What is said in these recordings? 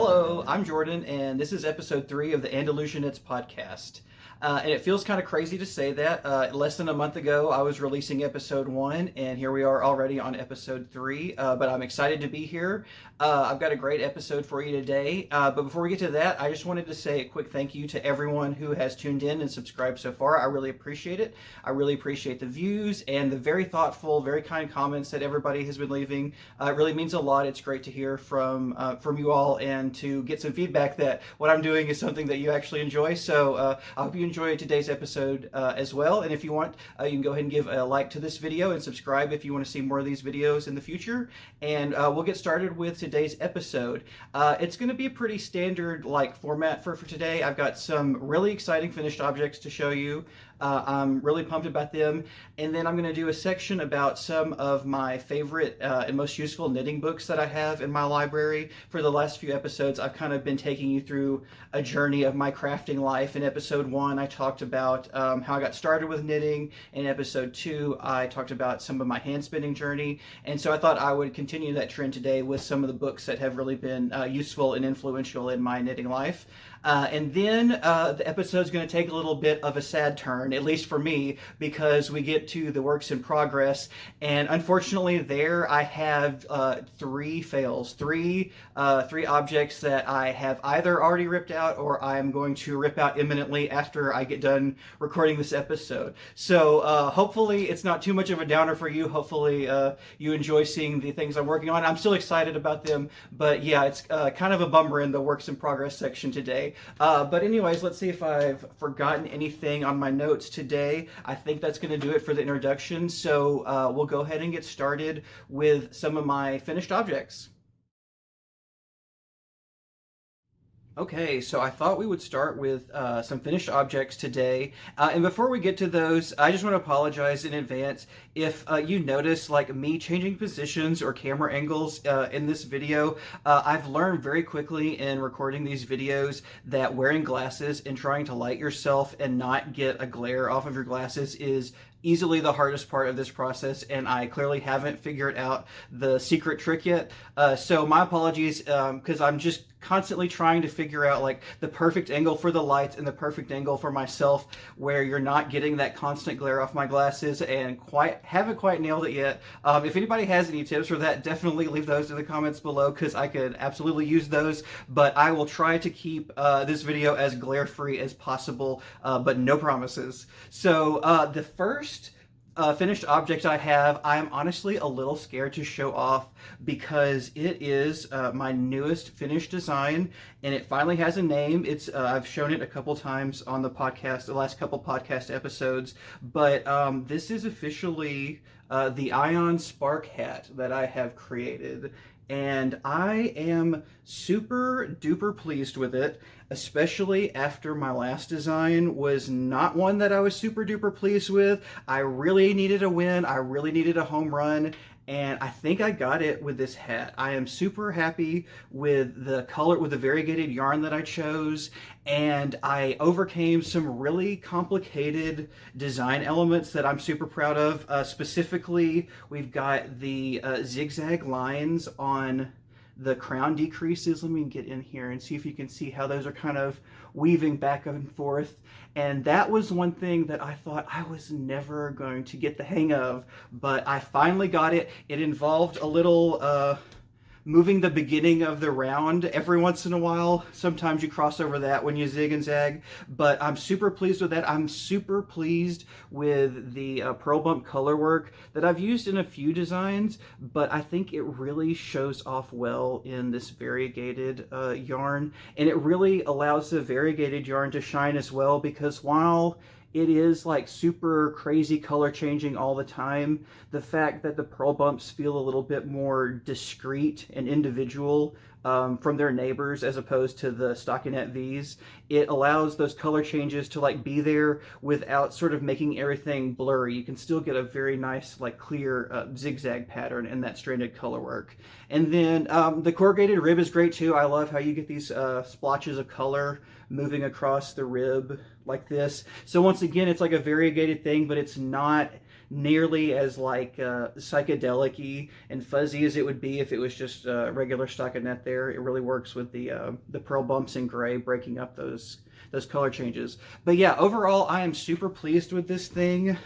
Hello, I'm Jordan, and this is episode 3 of the Andalusia Knits Podcast. And it feels kind of crazy to say that. Less than a month ago, I was releasing episode 1, and here we are already on episode 3. But I'm excited to be here. I've got a great episode for you today. But before we get to that, I just wanted to say a quick thank you to everyone who has tuned in and subscribed so far. I really appreciate it. I really appreciate the views and the very thoughtful, very kind comments that everybody has been leaving. It really means a lot. It's great to hear from you all and to get some feedback that what I'm doing is something that you actually enjoy. So I hope you enjoy today's episode as well. And if you want, you can go ahead and give a like to this video and subscribe if you want to see more of these videos in the future. And we'll get started with today's episode. It's going to be a pretty standard format for today. I've got some really exciting finished objects to show you. I'm really pumped about them. And then I'm going to do a section about some of my favorite and most useful knitting books that I have in my library. For the last few episodes, I've kind of been taking you through a journey of my crafting life. In episode 1, I talked about how I got started with knitting. In episode 2, I talked about some of my hand spinning journey. And so I thought I would continue that trend today with some of the books that have really been useful and influential in my knitting life. And then the episode's going to take a little bit of a sad turn, at least for me, because we get to the works in progress. And unfortunately there I have 3 fails, three objects that I have either already ripped out or I am going to rip out imminently after I get done recording this episode. So hopefully it's not too much of a downer for you. Hopefully you enjoy seeing the things I'm working on. I'm still excited about them, but yeah, it's kind of a bummer in the works in progress section today. But anyways, let's see if I've forgotten anything on my notes today. I think that's going to do it for the introduction. So we'll go ahead and get started with some of my finished objects. Okay, so I thought we would start with some finished objects today. And before we get to those, I just want to apologize in advance if you notice me changing positions or camera angles in this video. I've learned very quickly in recording these videos that wearing glasses and trying to light yourself and not get a glare off of your glasses is easily the hardest part of this process, and I clearly haven't figured out the secret trick yet. So my apologies, because I'm just constantly trying to figure out the perfect angle for the lights and the perfect angle for myself where you're not getting that constant glare off my glasses, and haven't quite nailed it yet. If anybody has any tips for that, definitely leave those in the comments below, because I could absolutely use those. But I will try to keep this video as glare free as possible, but no promises. So the first finished object I have, I'm honestly a little scared to show off because it is my newest finished design, and it finally has a name. It's I've shown it a couple times on the podcast, the last couple podcast episodes, but this is officially the Ion Spark hat that I have created. And I am super duper pleased with it, especially after my last design was not one that I was super duper pleased with. I really needed a win. I really needed a home run. And I think I got it with this hat. I am super happy with the color, with the variegated yarn that I chose, and I overcame some really complicated design elements that I'm super proud of. Specifically, we've got the zigzag lines on the crown decreases. Let me get in here and see if you can see how those are kind of weaving back and forth. And that was one thing that I thought I was never going to get the hang of, but I finally got it. It involved a little moving the beginning of the round every once in a while. Sometimes you cross over that when you zig and zag, but I'm super pleased with that. I'm super pleased with the pearl bump color work that I've used in a few designs, but I think it really shows off well in this variegated yarn, and it really allows the variegated yarn to shine as well, because while it is super crazy color changing all the time, the fact that the pearl bumps feel a little bit more discreet and individual from their neighbors as opposed to the stockinette V's, it allows those color changes to be there without sort of making everything blurry. You can still get a very nice clear zigzag pattern in that stranded color work. And then the corrugated rib is great too. I love how you get these splotches of color moving across the rib like this. So once again, it's like a variegated thing, but it's not nearly as like psychedelic-y and fuzzy as it would be if it was just regular stockinette there. It really works with the pearl bumps in gray, breaking up those color changes. But yeah, overall, I am super pleased with this thing.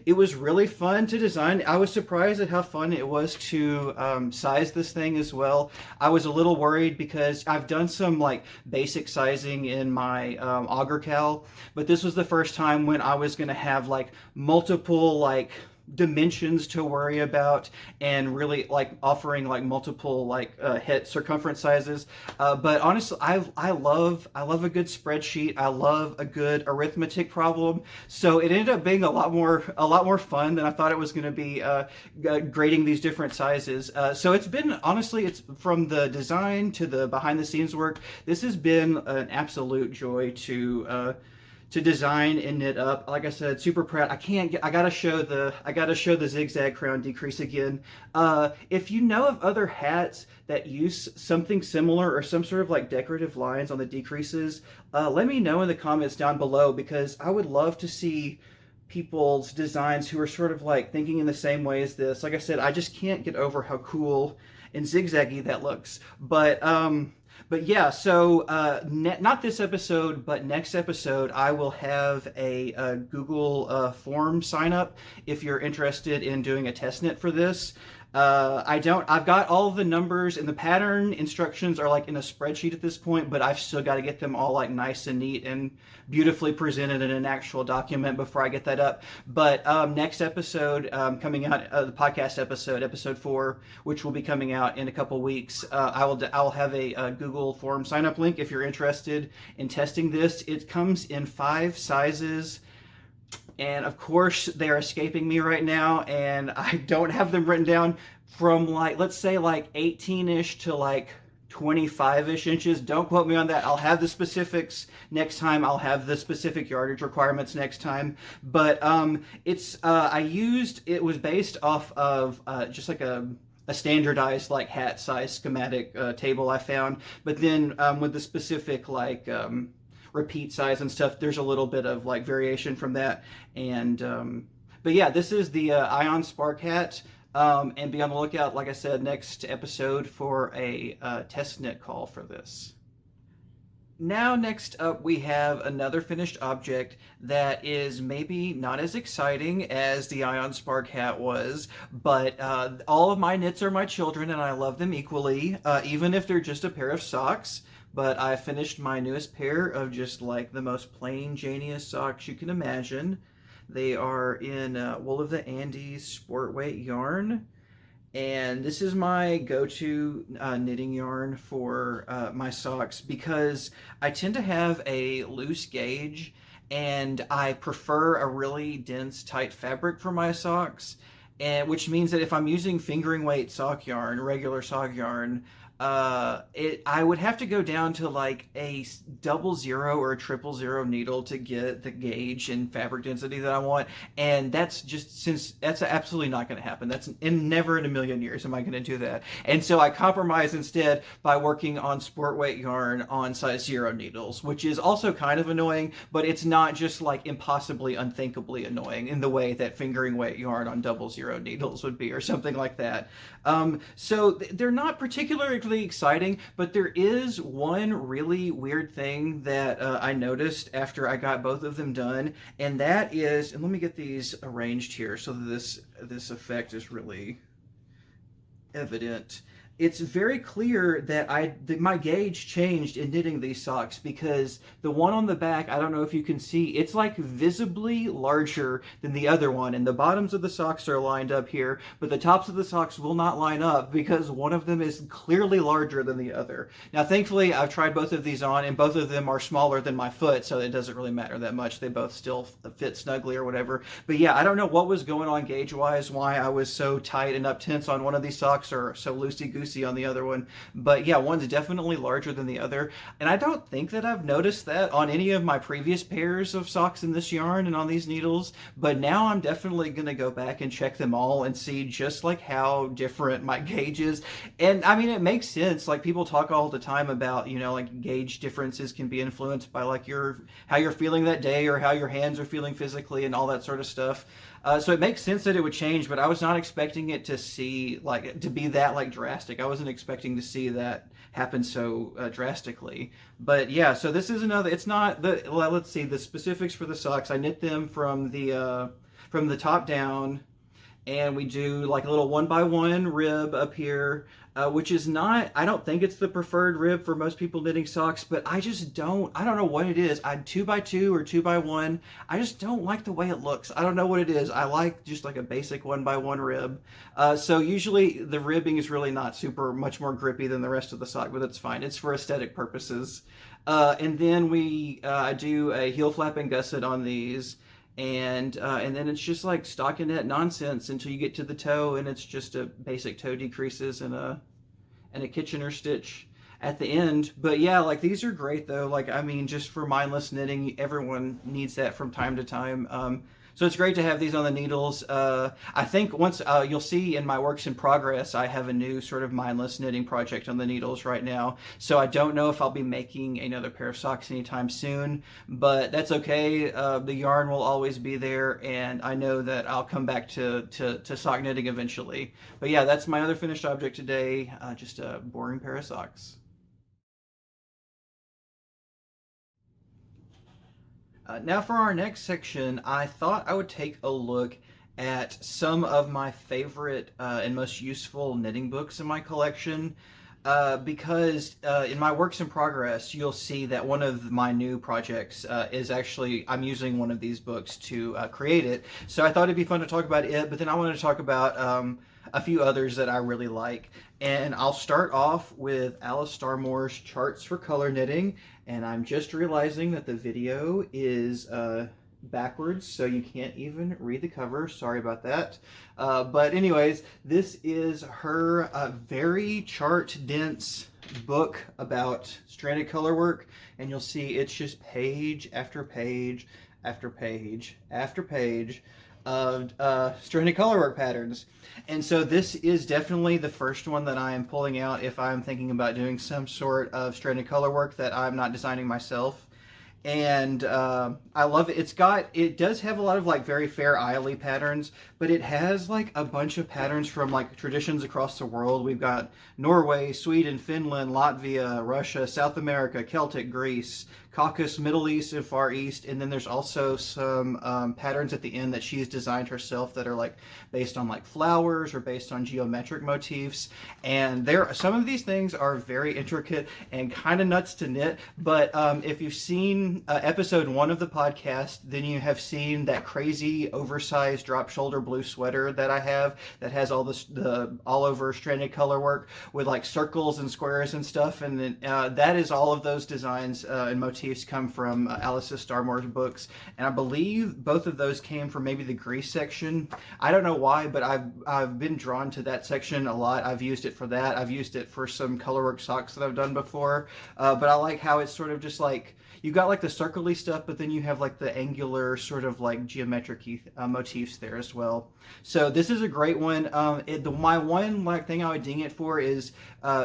It was really fun to design. I was surprised at how fun it was to size this thing as well. I was a little worried because I've done some like basic sizing in my auger cowl, but this was the first time when I was going to have like multiple like dimensions to worry about and really like offering like multiple like head circumference sizes, but honestly I love a good spreadsheet. I love a good arithmetic problem, so it ended up being a lot more fun than I thought it was going to be, grading these different sizes. So it's been, honestly, it's from the design to the behind the scenes work, this has been an absolute joy to design and knit up. Like I said, super proud. I gotta show the zigzag crown decrease again. If you know of other hats that use something similar or some sort of like decorative lines on the decreases, let me know in the comments down below, because I would love to see people's designs who are sort of like thinking in the same way as this. Like I said, I just can't get over how cool and zigzaggy that looks. But yeah, so not this episode, but next episode, I will have a Google form sign up if you're interested in doing a test knit for this. I've got all of the numbers, and the pattern instructions are like in a spreadsheet at this point, but I've still got to get them all like nice and neat and beautifully presented in an actual document before I get that up. But next episode, coming out, the podcast episode 4, which will be coming out in a couple weeks, I'll have a Google form sign up link if you're interested in testing this. It comes in 5 sizes. And of course, they're escaping me right now, and I don't have them written down, from like, let's say like 18-ish to like 25-ish inches. Don't quote me on that. I'll have the specifics next time. I'll have the specific yardage requirements next time. But it was based off of just like a standardized like hat size schematic table I found. But then with the specific like repeat size and stuff, there's a little bit of like variation from that. And but yeah, this is the Ion Spark hat, and be on the lookout, like I said, next episode for a test knit call for this. Now, next up, we have another finished object that is maybe not as exciting as the Ion Spark hat was, but all of my knits are my children, and I love them equally, even if they're just a pair of socks. But I finished my newest pair of just like the most plain Janiest socks you can imagine. They are in Wool of the Andes sport weight yarn. And this is my go-to knitting yarn for my socks, because I tend to have a loose gauge and I prefer a really dense, tight fabric for my socks. And which means that if I'm using fingering weight sock yarn, regular sock yarn, I would have to go down to like a 00 or a 000 needle to get the gauge and fabric density that I want, and that's absolutely not going to happen. Never in a million years am I going to do that. And so I compromise instead by working on sport weight yarn on size 0 needles, which is also kind of annoying, but it's not just like impossibly unthinkably annoying in the way that fingering weight yarn on 00 needles would be, or something like that. So they're not particularly exciting, but there is one really weird thing that I noticed after I got both of them done, and that is, and let me get these arranged here so that this effect is really evident. It's very clear that my gauge changed in knitting these socks, because the one on the back, I don't know if you can see, it's like visibly larger than the other one, and the bottoms of the socks are lined up here, but the tops of the socks will not line up because one of them is clearly larger than the other. Now, thankfully, I've tried both of these on, and both of them are smaller than my foot, so it doesn't really matter that much. They both still fit snugly or whatever. But yeah, I don't know what was going on gauge-wise, why I was so tight and up tense on one of these socks, or so loosey-goosey on the other one. But yeah, one's definitely larger than the other, and I don't think that I've noticed that on any of my previous pairs of socks in this yarn and on these needles. But now I'm definitely gonna go back and check them all and see just like how different my gauge is. And I mean, it makes sense. Like, people talk all the time about, you know, like gauge differences can be influenced by like how you're feeling that day, or how your hands are feeling physically, and all that sort of stuff. So it makes sense that it would change, but I was not expecting it to see like to be that like drastic. I wasn't expecting to see that happen so drastically. But yeah, so this is another. It's not the. Well, let's see the specifics for the socks. I knit them from the top down, and we do like a little 1 by 1 rib up here, which is not, I don't think it's the preferred rib for most people knitting socks, but I don't know what it is. I 2 by 2 or 2 by 1. I just don't like the way it looks. I don't know what it is. I like just like a basic 1 by 1 rib. So usually the ribbing is really not super much more grippy than the rest of the sock, but that's fine. It's for aesthetic purposes. And then I do a heel flap and gusset on these. And then it's just like stockinette nonsense until you get to the toe, and it's just a basic toe decreases and a Kitchener stitch at the end. But yeah, like these are great though. Like I mean, just for mindless knitting, everyone needs that from time to time. So it's great to have these on the needles. I think once you'll see in my works in progress, I have a new sort of mindless knitting project on the needles right now. So I don't know if I'll be making another pair of socks anytime soon, but that's okay. The yarn will always be there, and I know that I'll come back to sock knitting eventually. But yeah, that's my other finished object today, just a boring pair of socks. Now for our next section, I thought I would take a look at some of my favorite and most useful knitting books in my collection. Because in my works in progress, you'll see that one of my new projects is actually, I'm using one of these books to create it. So I thought it'd be fun to talk about it, but then I wanted to talk about a few others that I really like. And I'll start off with Alice Starmore's Charts for Color Knitting. And I'm just realizing that the video is backwards, so you can't even read the cover. Sorry about that. But anyways, this is her very chart dense book about stranded color work, and you'll see it's just page after page after page after page of stranded colorwork patterns. And so this is definitely the first one that I am pulling out if I'm thinking about doing some sort of stranded colorwork that I'm not designing myself. And I love it. It does have a lot of like very Fair Isle patterns, but it has like a bunch of patterns from like traditions across the world. We've got Norway, Sweden, Finland, Latvia, Russia, South America, Celtic, Greece, Caucasus, Middle East, and Far East. And then there's also some patterns at the end that she's designed herself that are like based on like flowers or based on geometric motifs. And some of these things are very intricate and kind of nuts to knit. But if you've seen episode 1 of the podcast, then you have seen that crazy oversized drop shoulder blue sweater that I have that has all the all over stranded color work with like circles and squares and stuff. And then that is all of those designs and motifs come from Alice Starmore's books, and I believe both of those came from maybe the Greece section. I don't know why, but I've been drawn to that section a lot. I've used it for that. I've used it for some colorwork socks that I've done before, but I like how it's sort of just like you got like the circly stuff, but then you have like the angular sort of like geometric motifs there as well. So this is a great one. My one like thing I would ding it for is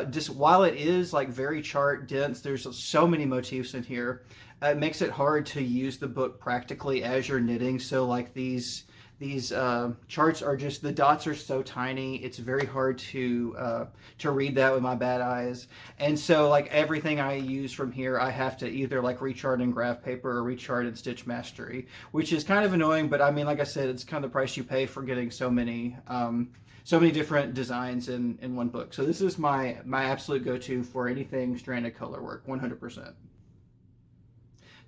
just while it is like very chart dense, there's so many motifs in here. It makes it hard to use the book practically as you're knitting. So like these charts are just, the dots are so tiny, it's very hard to read that with my bad eyes. And so like everything I use from here, I have to either like rechart in graph paper or rechart in Stitch Mastery, which is kind of annoying, but I mean, like I said, it's kind of the price you pay for getting so many different designs in one book. So this is my absolute go-to for anything stranded color work, 100%.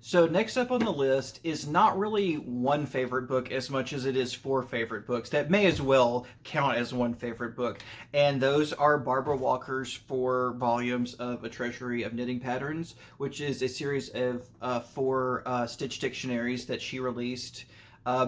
So next up on the list is not really one favorite book as much as it is 4 favorite books that may as well count as one favorite book. And those are Barbara Walker's 4 volumes of A Treasury of Knitting Patterns, which is a series of 4 stitch dictionaries that she released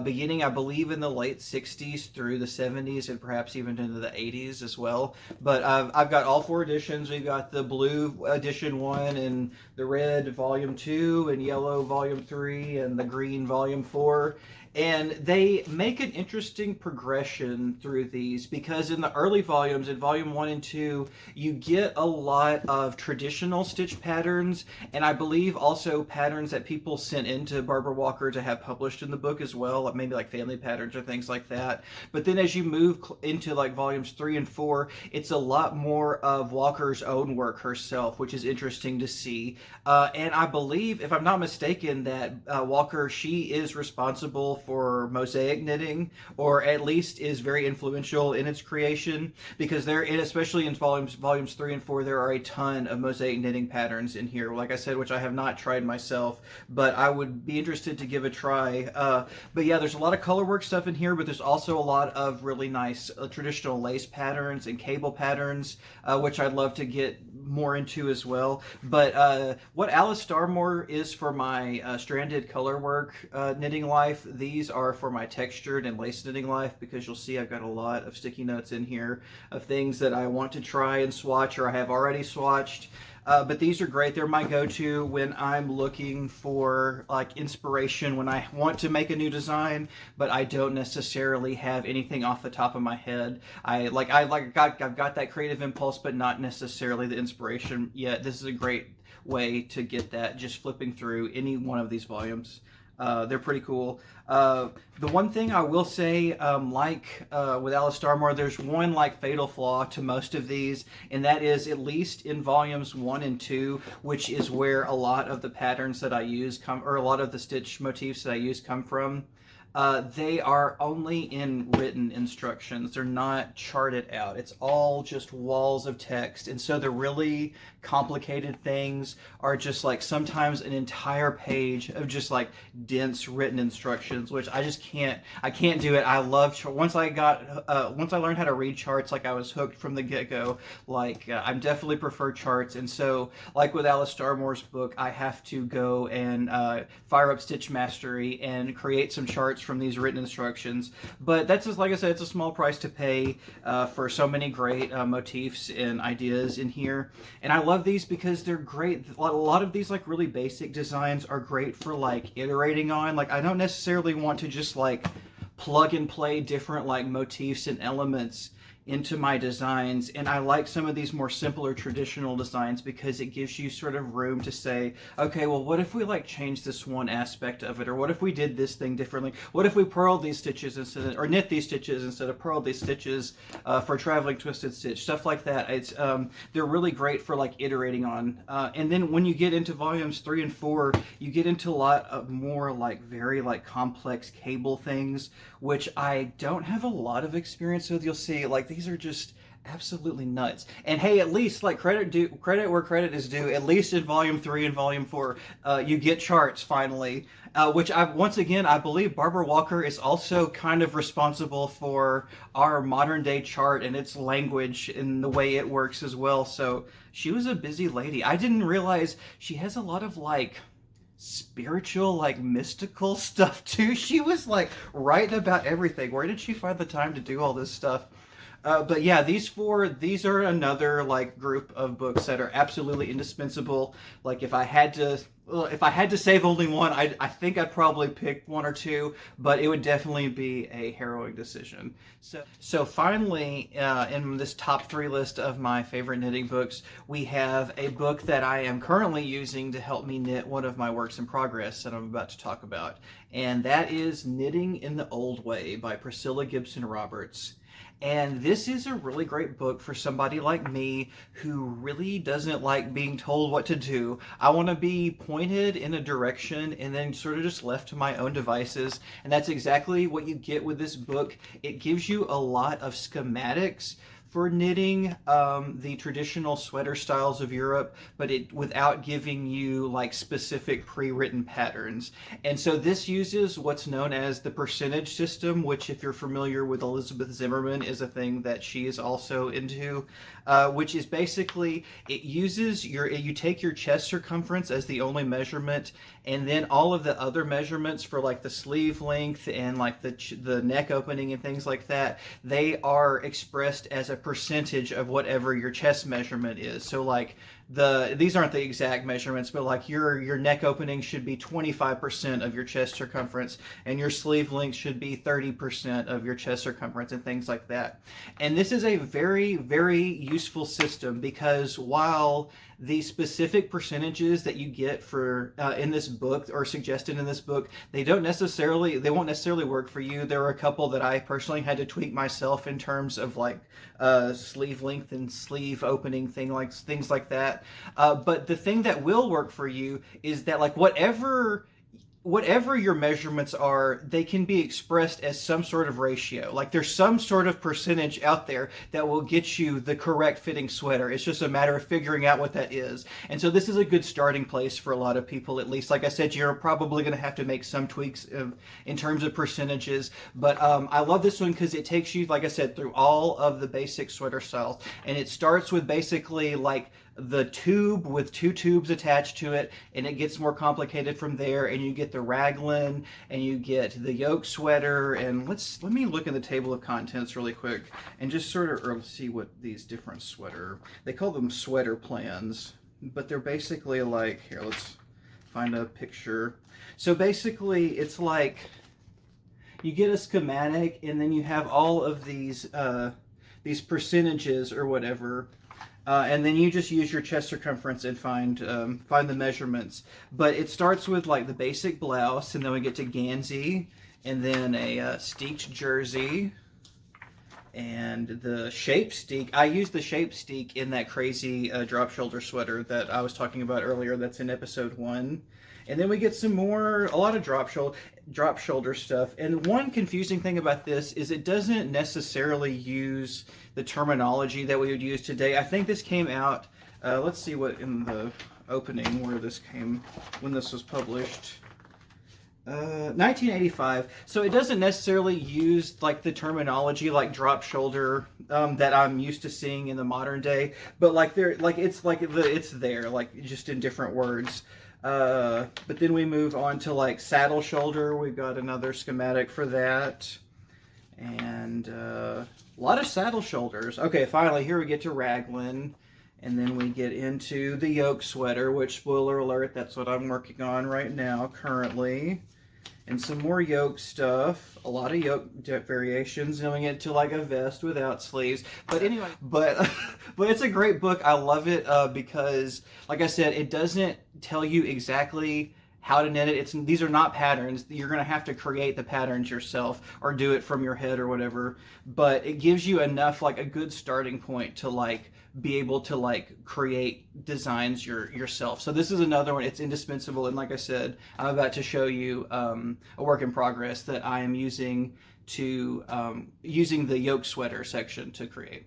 beginning, I believe, in the late 60s through the 70s and perhaps even into the 80s as well. But I've got all 4 editions. We've got the blue edition 1 and the red volume 2 and yellow volume 3 and the green volume 4. And they make an interesting progression through these because in the early volumes, in volume 1 and 2, you get a lot of traditional stitch patterns, and I believe also patterns that people sent into Barbara Walker to have published in the book as well, like maybe like family patterns or things like that. But then as you move into like volumes 3 and 4, it's a lot more of Walker's own work herself, which is interesting to see. And I believe, if I'm not mistaken, that Walker, she is responsible for mosaic knitting, or at least is very influential in its creation, because there, especially in volumes 3 and 4, there are a ton of mosaic knitting patterns in here, like I said, which I have not tried myself, but I would be interested to give a try. But yeah, there's a lot of colorwork stuff in here, but there's also a lot of really nice traditional lace patterns and cable patterns, which I'd love to get more into as well. But what Alice Starmore is for my stranded colorwork knitting life, these are for my textured and lace knitting life, because you'll see I've got a lot of sticky notes in here of things that I want to try and swatch, or I have already swatched. But these are great. They're my go-to when I'm looking for like inspiration, when I want to make a new design, but I don't necessarily have anything off the top of my head. I've got that creative impulse, but not necessarily the inspiration yet. This is a great way to get that, just flipping through any one of these volumes. They're pretty cool. The one thing I will say, with Alice Starmore, there's one like fatal flaw to most of these, and that is, at least in volumes 1 and 2, which is where a lot of the patterns that I use or a lot of the stitch motifs that I use come from. They are only in written instructions. They're not charted out. It's all just walls of text. And so the really complicated things are just like sometimes an entire page of just like dense written instructions, which I just can't do it. I love, once I learned how to read charts, like I was hooked from the get-go. Like I'm definitely prefer charts. And so like with Alice Starmore's book, I have to go and fire up Stitch Mastery and create some charts from these written instructions. But that's just, like I said, it's a small price to pay for so many great motifs and ideas in here. And I love these because they're great. A lot of these like really basic designs are great for like iterating on. Like I don't necessarily want to just like plug and play different like motifs and elements into my designs, and I like some of these more simpler traditional designs because it gives you sort of room to say, okay, well, what if we like change this one aspect of it, or what if we did this thing differently? What if we purled these stitches instead of, or knit these stitches instead of purled these stitches for traveling twisted stitch, stuff like that. It's they're really great for like iterating on. And then when you get into volumes 3 and 4, you get into a lot of more like very like complex cable things, which I don't have a lot of experience with. You'll see like these are just absolutely nuts. And hey, at least like credit where credit is due, at least in volume 3 and volume 4, you get charts finally, which I believe Barbara Walker is also kind of responsible for our modern day chart and its language and the way it works as well. So she was a busy lady. I didn't realize she has a lot of like spiritual, like mystical stuff too. She was like writing about everything. Where did she find the time to do all this stuff? But yeah, these are another like group of books that are absolutely indispensable. Like if I had to save only one, I think I'd probably pick 1 or 2, but it would definitely be a harrowing decision. So finally, in this top 3 list of my favorite knitting books, we have a book that I am currently using to help me knit one of my works in progress that I'm about to talk about. And that is Knitting in the Old Way by Priscilla Gibson Roberts. And this is a really great book for somebody like me who really doesn't like being told what to do. I want to be pointed in a direction and then sort of just left to my own devices. And that's exactly what you get with this book. It gives you a lot of schematics for knitting the traditional sweater styles of Europe, but without giving you like specific pre-written patterns. And so this uses what's known as the percentage system, which if you're familiar with Elizabeth Zimmerman is a thing that she is also into, which is basically it uses you take your chest circumference as the only measurement, and then all of the other measurements for like the sleeve length and like the neck opening and things like that, they are expressed as a percentage of whatever your chest measurement is. So like these aren't the exact measurements, but like your neck opening should be 25% of your chest circumference, and your sleeve length should be 30% of your chest circumference, and things like that. And this is a very, very useful system, because while the specific percentages that you get for in this book, or suggested in this book, they won't necessarily work for you. There are a couple that I personally had to tweak myself in terms of like sleeve length and sleeve opening things like that. But the thing that will work for you is that like whatever your measurements are, they can be expressed as some sort of ratio. Like there's some sort of percentage out there that will get you the correct fitting sweater. It's just a matter of figuring out what that is. And so this is a good starting place for a lot of people, at least. Like I said, you're probably going to have to make some tweaks in terms of percentages. But I love this one because it takes you, like I said, through all of the basic sweater styles. And it starts with basically like the tube with 2 tubes attached to it, and it gets more complicated from there, and you get the raglan, and you get the yoke sweater. And let me look in the table of contents really quick and just sort of see what these different they call them sweater plans, but they're basically like, here, let's find a picture. So basically it's like you get a schematic, and then you have all of these percentages or whatever. And then you just use your chest circumference and find the measurements. But it starts with like the basic blouse, and then we get to Gansey, and then a steeked jersey, and the shape steek. I used the shape steek in that crazy drop shoulder sweater that I was talking about earlier. That's in episode 1. And then we get a lot of drop shoulder stuff. And one confusing thing about this is it doesn't necessarily use the terminology that we would use today. I think this came out, let's see what in the opening when this was published. 1985. So it doesn't necessarily use like the terminology like drop shoulder that I'm used to seeing in the modern day, but it's there, like just in different words. But then we move on to like saddle shoulder. We've got another schematic for that, and a lot of saddle shoulders. Okay, finally here we get to raglan, and then we get into the yoke sweater, which, spoiler alert, that's what I'm working on right now currently. And some more yoke stuff, a lot of yoke variations, and we get to like a vest without sleeves. But anyway, but it's a great book. I love it because, like I said, it doesn't tell you exactly how to knit it. These are not patterns. You're going to have to create the patterns yourself or do it from your head or whatever. But it gives you enough, like a good starting point to like be able to like create designs yourself. So this is another one. It's indispensable. And like I said, I'm about to show you a work in progress that I am using using the yoke sweater section to create.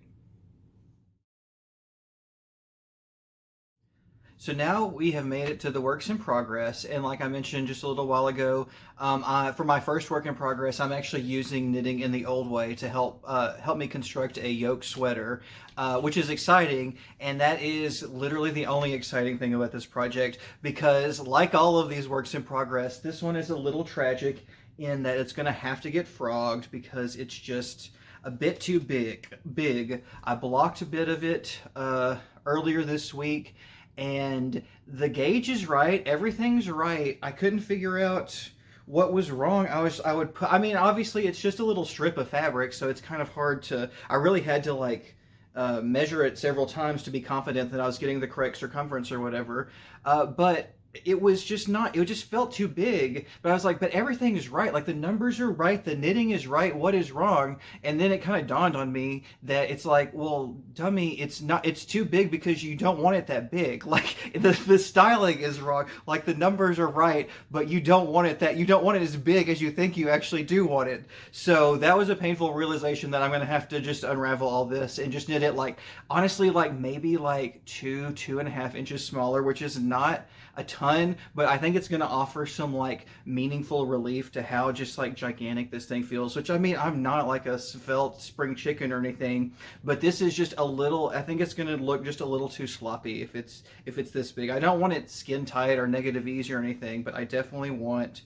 So now we have made it to the works in progress, and like I mentioned just a little while ago, for my first work in progress, I'm actually using knitting in the old way to help me construct a yoke sweater, which is exciting, and that is literally the only exciting thing about this project, because like all of these works in progress, this one is a little tragic in that it's going to have to get frogged because it's just a bit too big. I blocked a bit of it earlier this week, and the gauge is right, everything's right. I couldn't figure out what was wrong. I mean, obviously it's just a little strip of fabric, so it's kind of hard to, I really had to like measure it several times to be confident that I was getting the correct circumference or whatever. But it was just not, it just felt too big. But I was like, but everything is right. Like the numbers are right, the knitting is right, what is wrong? And then it kind of dawned on me that it's like, well, dummy, it's too big because you don't want it that big. Like the styling is wrong. Like the numbers are right, but you don't want it as big as you think you actually do want it. So that was a painful realization that I'm going to have to just unravel all this and just knit it like, honestly, like maybe like 2.5 inches smaller, which is not a ton, but I think it's going to offer some like meaningful relief to how just like gigantic this thing feels, which I mean, I'm not like a svelte spring chicken or anything, but this is just a little, I think it's going to look just a little too sloppy if it's this big. I don't want it skin tight or negative ease or anything, but I definitely want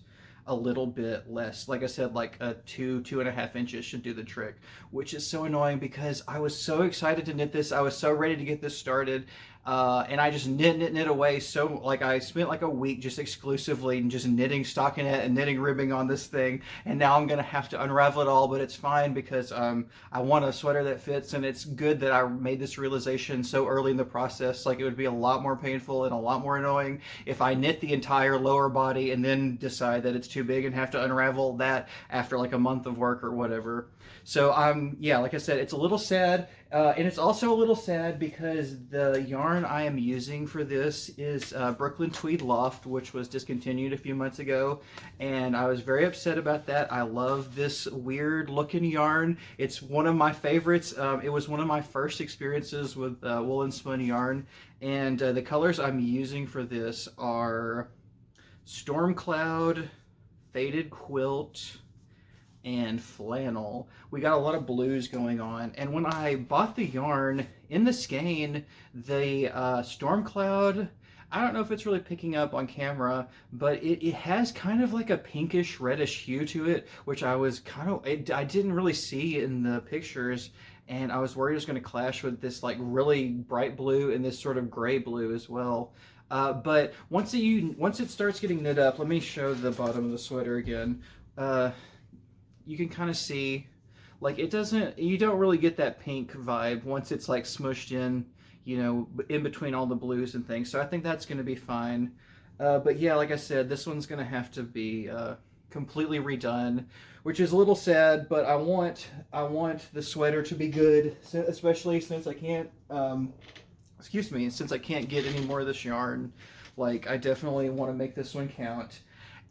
a little bit less. Like I said, like a 2.5 inches should do the trick, which is so annoying because I was so excited to knit this. I was so ready to get this started. And I just knit away. So like I spent like a week just exclusively just knitting stockinette and knitting ribbing on this thing, and now I'm gonna have to unravel it all, but it's fine because I want a sweater that fits, and it's good that I made this realization so early in the process. Like it would be a lot more painful and a lot more annoying if I knit the entire lower body and then decide that it's too big and have to unravel that after like a month of work or whatever. So yeah, like I said, it's a little sad, and it's also a little sad because the yarn I am using for this is Brooklyn Tweed Loft, which was discontinued a few months ago, and I was very upset about that. I love this weird looking yarn. It's one of my favorites. It was one of my first experiences with wool and spun yarn, and the colors I'm using for this are Storm Cloud, Faded Quilt, and flannel. We got a lot of blues going on, and when I bought the yarn in the skein, the Storm Cloud, I don't know if it's really picking up on camera, but it has kind of like a pinkish reddish hue to it, which I was I didn't really see in the pictures, and I was worried it was going to clash with this like really bright blue and this sort of gray blue as well. But once it starts getting knit up, let me show the bottom of the sweater again. You can kind of see, like you don't really get that pink vibe once it's like smushed in, you know, in between all the blues and things. So I think that's going to be fine. But yeah, like I said, this one's going to have to be completely redone, which is a little sad, but I want the sweater to be good, especially since I can't, since I can't get any more of this yarn. Like, I definitely want to make this one count.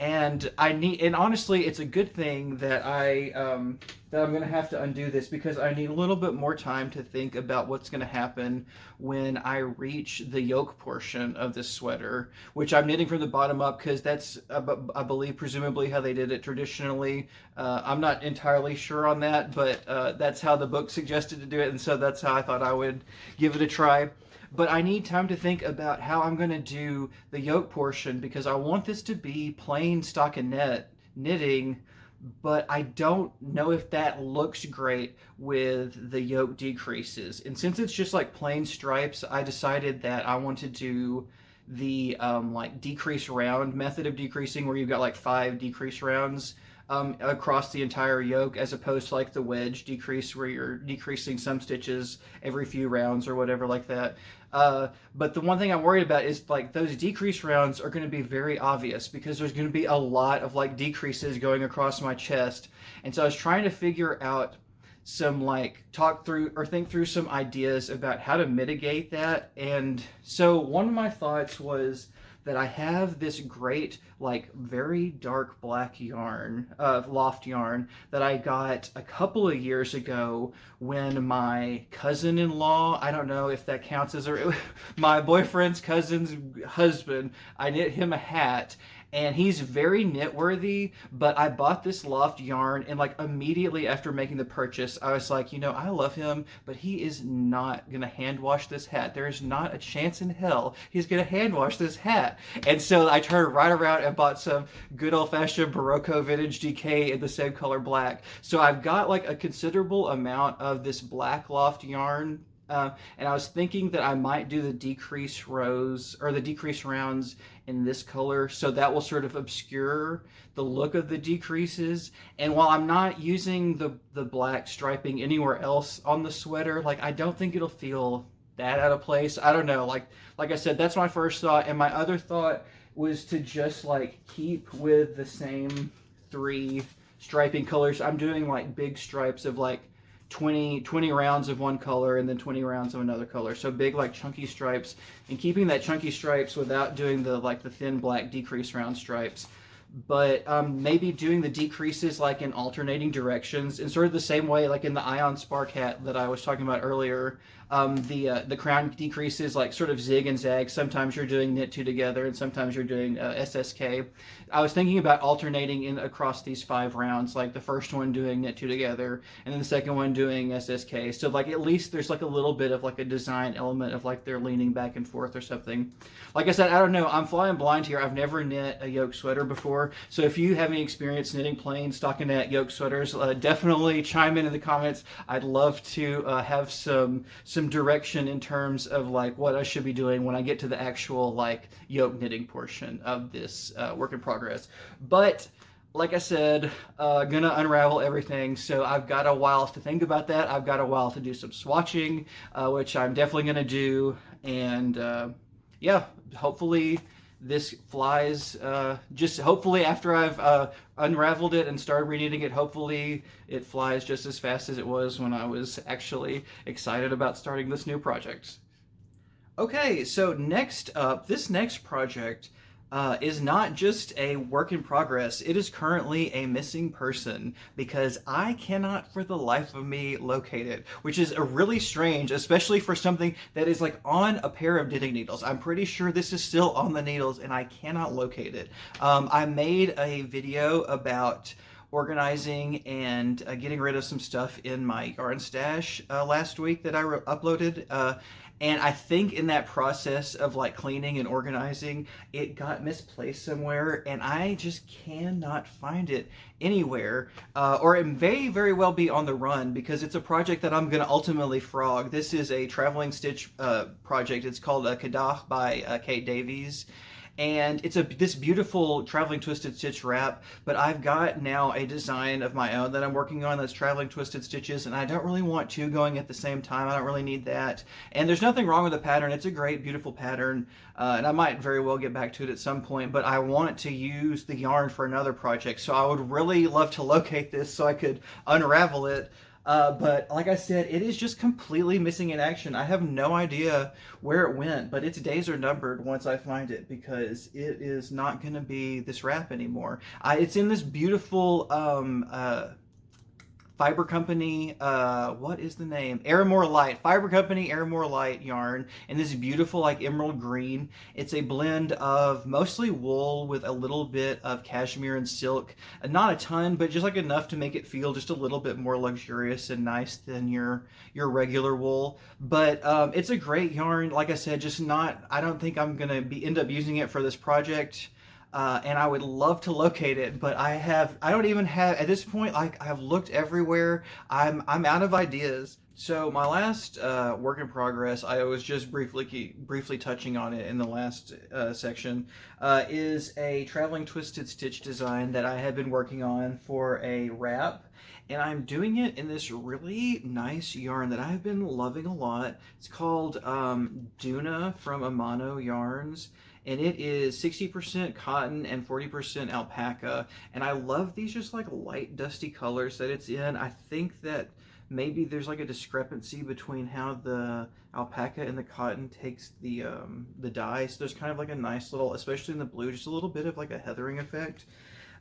And honestly, it's a good thing that I'm going to have to undo this, because I need a little bit more time to think about what's going to happen when I reach the yoke portion of this sweater, which I'm knitting from the bottom up because that's, I believe, presumably how they did it traditionally. I'm not entirely sure on that, but that's how the book suggested to do it, and so that's how I thought I would give it a try. But I need time to think about how I'm going to do the yoke portion, because I want this to be plain stockinette knitting, but I don't know if that looks great with the yoke decreases. And since it's just like plain stripes, I decided that I want to do the like decrease round method of decreasing, where you've got like 5 decrease rounds across the entire yoke, as opposed to like the wedge decrease where you're decreasing some stitches every few rounds or whatever like that. But the one thing I'm worried about is like those decrease rounds are going to be very obvious, because there's going to be a lot of like decreases going across my chest. And so I was trying to figure out some like think through some ideas about how to mitigate that. And so one of my thoughts was that I have this great, like, very dark black yarn, loft yarn, that I got a couple of years ago when my cousin-in-law, I don't know if that counts as my boyfriend's cousin's husband, I knit him a hat. And he's very knit-worthy, but I bought this loft yarn, and like immediately after making the purchase, I was like, you know, I love him, but he is not gonna hand wash this hat. There is not a chance in hell he's gonna hand wash this hat. And so I turned right around and bought some good old-fashioned Barocco vintage DK in the same color black. So I've got like a considerable amount of this black loft yarn. And I was thinking that I might do the decrease rows or the decrease rounds in this color, so that will sort of obscure the look of the decreases. And while I'm not using the black striping anywhere else on the sweater, like I don't think it'll feel that out of place. I don't know. Like I said, that's my first thought. And my other thought was to just like keep with the same 3 striping colors. I'm doing like big stripes of like 20 rounds of one color and then 20 rounds of another color. So big like chunky stripes, and keeping that chunky stripes without doing the thin black decrease round stripes. But maybe doing the decreases like in alternating directions, in sort of the same way like in the Ion Spark hat that I was talking about earlier. The crown decreases like sort of zig and zag. Sometimes you're doing knit 2 together, and sometimes you're doing SSK. I was thinking about alternating in across these 5 rounds, like the first one doing knit 2 together, and then the second one doing SSK. So like at least there's like a little bit of like a design element of like they're leaning back and forth or something. Like I said, I don't know. I'm flying blind here. I've never knit a yoke sweater before. before. So if you have any experience knitting plain stockinette yoke sweaters, definitely chime in the comments. I'd love to have some direction in terms of like what I should be doing when I get to the actual like yoke knitting portion of this work in progress. But like I said, gonna unravel everything, so I've got a while to think about that. I've got a while to do some swatching, which I'm definitely gonna do, and yeah, hopefully this flies. Just hopefully after I've unraveled it and started reknitting it, hopefully it flies just as fast as it was when I was actually excited about starting this new project. Okay, so next up, this next project is not just a work in progress. It is currently a missing person because I cannot for the life of me locate it, which is a really strange, especially for something that is like on a pair of knitting needles. I'm pretty sure this is still on the needles and I cannot locate it. I made a video about organizing and getting rid of some stuff in my yarn stash last week that I uploaded. And I think in that process of like cleaning and organizing, it got misplaced somewhere and I just cannot find it anywhere. Or it may very well be on the run because it's a project that I'm going to ultimately frog. This is a traveling stitch project. It's called Kadah by Kate Davies. And it's this beautiful traveling twisted stitch wrap, but I've got now a design of my own that I'm working on that's traveling twisted stitches, and I don't really want two going at the same time. I don't really need that. And there's nothing wrong with the pattern. It's a great, beautiful pattern, and I might very well get back to it at some point, but I want to use the yarn for another project, so I would really love to locate this so I could unravel it. But like I said, it is just completely missing in action. I have no idea where it went, but its days are numbered once I find it because it is not going to be this wrap anymore. It's in this beautiful Fiber Company, what is the name? Aramore Light. Fiber Company Aramore Light yarn in this beautiful like emerald green. It's a blend of mostly wool with a little bit of cashmere and silk. Not a ton, but just like enough to make it feel just a little bit more luxurious and nice than your regular wool. But it's a great yarn. Like I said, just not, I don't think I'm going to end up using it for this project. And I would love to locate it, but I don't even have, at this point, like, I have looked everywhere. I'm out of ideas. So my last work in progress, I was just briefly touching on it in the last section, is a traveling twisted stitch design that I had been working on for a wrap. And I'm doing it in this really nice yarn that I've been loving a lot. It's called Duna from Amano Yarns. And it is 60% cotton and 40% alpaca. And I love these just like light dusty colors that it's in. I think that maybe there's like a discrepancy between how the alpaca and the cotton takes the dye. So there's kind of like a nice little, especially in the blue, just a little bit of like a heathering effect.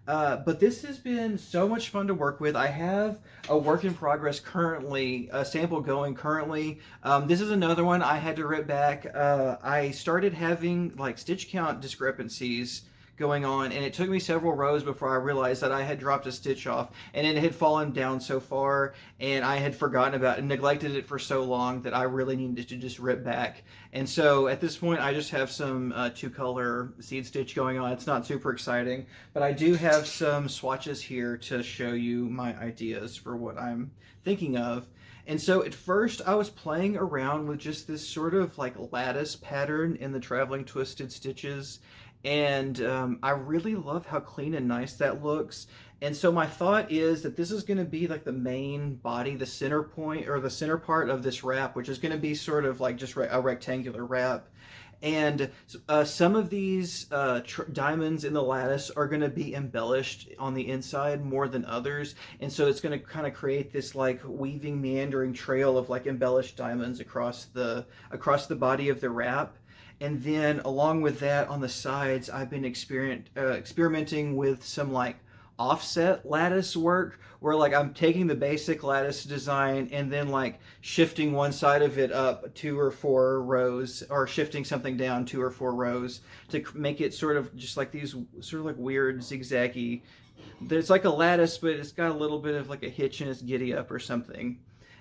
But this has been so much fun to work with. I have a work in progress currently, a sample going currently. This is another one I had to rip back. I started having like stitch count discrepancies going on, and it took me several rows before I realized that I had dropped a stitch off and it had fallen down so far and I had forgotten about it and neglected it for so long that I really needed to just rip back. And so at this point I just have some two-color seed stitch going on. It's not super exciting, but I do have some swatches here to show you my ideas for what I'm thinking of. And so at first I was playing around with just this sort of like lattice pattern in the traveling twisted stitches, and I really love how clean and nice that looks. And so my thought is that this is going to be like the main body, the center point or the center part of this wrap, which is going to be sort of like just a rectangular wrap. And some of these diamonds in the lattice are going to be embellished on the inside more than others, and so it's going to kind of create this like weaving, meandering trail of like embellished diamonds across the body of the wrap. And then along with that on the sides, I've been experimenting with some like offset lattice work where like I'm taking the basic lattice design and then like shifting one side of it up 2 or 4 rows, or shifting something down 2 or 4 rows to make it sort of just like these sort of like weird zigzaggy. There's like a lattice, but it's got a little bit of like a hitch in its giddy up or something.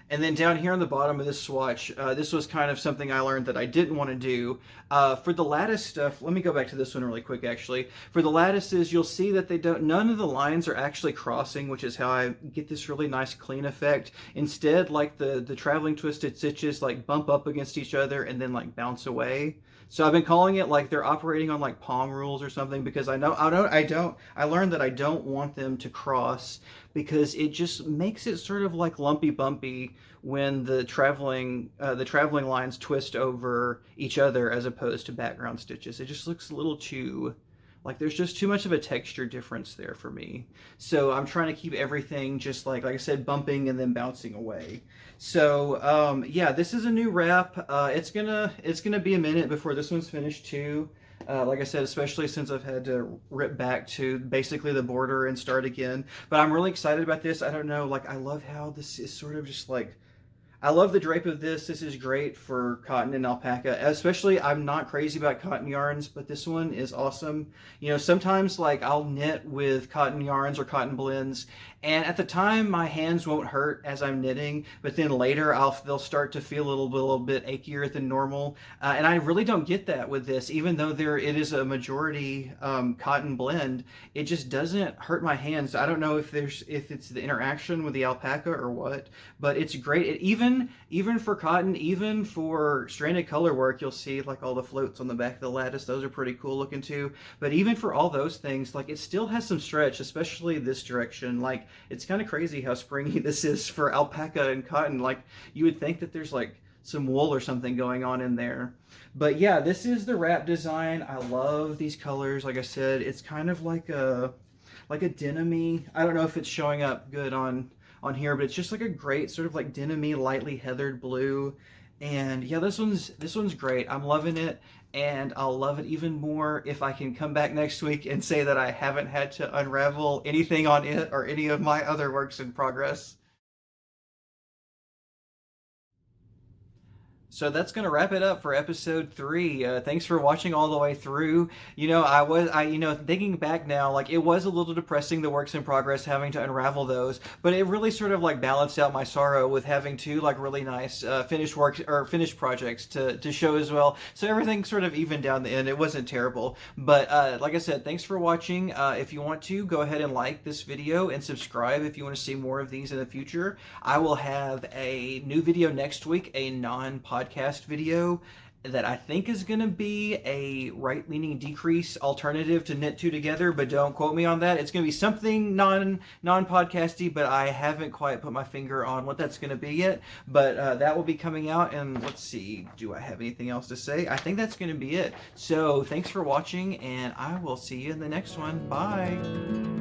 And then down here on the bottom of this swatch, this was kind of something I learned that I didn't want to do. For the lattice stuff, let me go back to this one really quick actually. For the lattices, you'll see that none of the lines are actually crossing, which is how I get this really nice clean effect. Instead, like the traveling twisted stitches like bump up against each other and then like bounce away. So I've been calling it like they're operating on like Pong rules or something, because I learned that I don't want them to cross, because it just makes it sort of like lumpy bumpy when the traveling lines twist over each other as opposed to background stitches. It just looks a little too, like there's just too much of a texture difference there for me. So I'm trying to keep everything just like I said, bumping and then bouncing away. So yeah, this is a new wrap. It's gonna be a minute before this one's finished too. Like I said, especially since I've had to rip back to basically the border and start again. But I'm really excited about this. I don't know, like I love how this is sort of just like, I love the drape of this. This is great for cotton and alpaca. Especially, I'm not crazy about cotton yarns, but this one is awesome. You know, sometimes like I'll knit with cotton yarns or cotton blends, and at the time my hands won't hurt as I'm knitting, but then later they'll start to feel a little bit achier than normal. And I really don't get that with this, even though it is a majority cotton blend. It just doesn't hurt my hands. I don't know if it's the interaction with the alpaca or what, but it's great. Even for cotton, even for stranded color work, you'll see like all the floats on the back of the lattice. Those are pretty cool looking too. But even for all those things, like it still has some stretch, especially this direction. Like it's kind of crazy how springy this is for alpaca and cotton. Like you would think that there's like some wool or something going on in there. But yeah, this is the wrap design. I love these colors. Like I said, it's kind of like a denim-y. I don't know if it's showing up good on here, but it's just like a great sort of like denim-y, lightly heathered blue. And yeah, this one's great. I'm loving it, and I'll love it even more if I can come back next week and say that I haven't had to unravel anything on it or any of my other works in progress. So that's going to wrap it up for episode 3. Thanks for watching all the way through. You know, thinking back now, like it was a little depressing, the works in progress, having to unravel those, but it really sort of like balanced out my sorrow with having two like really nice finished works or finished projects to show as well. So everything sort of evened down the end. It wasn't terrible, but like I said, thanks for watching. If you want to, go ahead and like this video and subscribe if you want to see more of these in the future. I will have a new video next week, a non-podcast video that I think is going to be a right-leaning decrease alternative to Knit Two Together, but don't quote me on that. It's going to be something non-podcasty, but I haven't quite put my finger on what that's going to be yet. But that will be coming out, and let's see, do I have anything else to say? I think that's going to be it. So thanks for watching, and I will see you in the next one. Bye!